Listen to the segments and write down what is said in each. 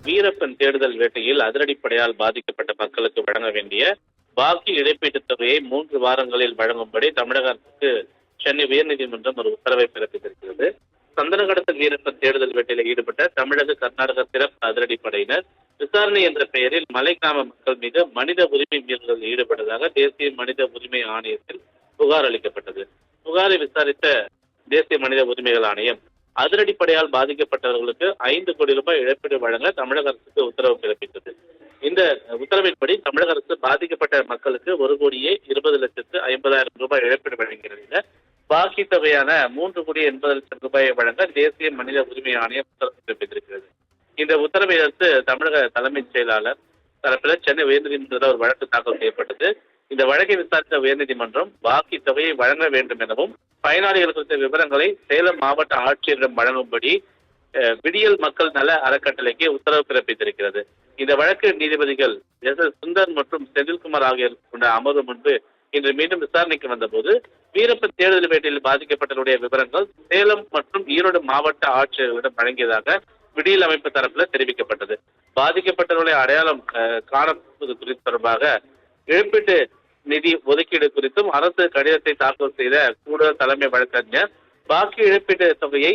வீரப்பன் தேடுதல் வேட்டையில் அதிரடிப்படையால் பாதிக்கப்பட்ட மக்களுக்கு வழங்க வேண்டிய பாக்கி இழப்பீட்டுத் தொகையை 3 வாரங்களில் வழங்கும்படி தமிழக அரசுக்கு சென்னை உயர்நீதிமன்றம் ஒரு உத்தரவை பிறப்பித்திருக்கிறது. சந்தன கடத்தல் வீரப்பன் தேடுதல் வேட்டையில் ஈடுபட்ட தமிழக, கர்நாடக சிறப்பு அதிரடிப்படையினர் விசாரணை என்ற பெயரில் மலைக்கிராம மக்கள் மீது மனித உரிமை மீறல்களில் ஈடுபட்டதாக தேசிய மனித உரிமை ஆணையத்தில் புகார் அளிக்கப்பட்டது. புகாரை விசாரித்த தேசிய மனித உரிமைகள் ஆணையம் அதிரடிப்படையால் பாதிக்கப்பட்டவர்களுக்கு 5 கோடி ரூபாய் இழப்பீடு வழங்க தமிழக அரசுக்கு உத்தரவு பிறப்பித்தது. இந்த உத்தரவின்படி தமிழக அரசு பாதிக்கப்பட்ட மக்களுக்கு 1,20,50,000 ரூபாய் இழப்பீடு வழங்குகிறது. பாக்கி தொகையான 3,80,00,000 ரூபாயை வழங்க தேசிய மனித உரிமை ஆணையம் உத்தரவு பிறப்பித்திருக்கிறது. இந்த உத்தரவை அடுத்து தமிழக தலைமைச் செயலாளர் தரப்பில் சென்னை உயர்நீதிமன்றத்தில் ஒரு வழக்கு தாக்கல் செய்யப்பட்டது. இந்த வழக்கை விசாரித்த உயர்நீதிமன்றம் பாக்கி தொகையை வழங்க வேண்டும் எனவும் பயனாளிகள் குறித்த விவரங்களை சேலம் மாவட்ட ஆட்சியரிடம் வழங்கும்படி விடியல் மக்கள் நல அறக்கட்டளைக்கு உத்தரவு பிறப்பித்திருக்கிறது. இந்த வழக்கு நீதிபதிகள் எஸ். சுந்தர் மற்றும் செந்தில்குமார் ஆகியோர் கொண்ட அமர்வு முன்பு இன்று மீண்டும் விசாரணைக்கு வந்தபோது வீரப்பன் தேடுதல் வேட்டையில் பாதிக்கப்பட்டவருடைய விவரங்கள் சேலம் மற்றும் ஈரோடு மாவட்ட ஆட்சியர்களிடம் வழங்கியதாக விடியல் அமைப்பு தரப்பில் தெரிவிக்கப்பட்டது. பாதிக்கப்பட்டவர்களை அடையாளம் காணப்படுவது குறித்து தொடர்பாக இழப்பீட்டு நிதி ஒதுக்கீடு குறித்தும் அரசு கடிதத்தை தாக்கல் செய்த கூடுதல் தலைமை வழக்கறிஞர் பாக்கி இழப்பீட்டு தொகையை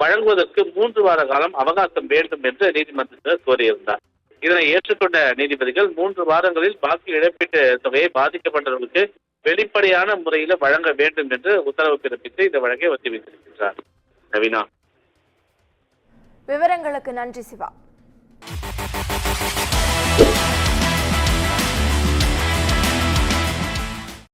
வழங்குவதற்கு 3 வார காலம் அவகாசம் வேண்டும் என்று நீதிமன்றத்தில் கோரியிருந்தார். இதனை ஏற்றுக்கொண்ட நீதிபதிகள் 3 வாரங்களில் பாக்கி இழப்பீட்டு தொகையை பாதிக்கப்பட்டவர்களுக்கு வெளிப்படையான முறையில் வழங்க வேண்டும் என்று உத்தரவு பிறப்பித்து இந்த வழக்கை ஒத்திவைத்திருக்கிறார். நவீனா, விவரங்களுக்கு நன்றி சிவா.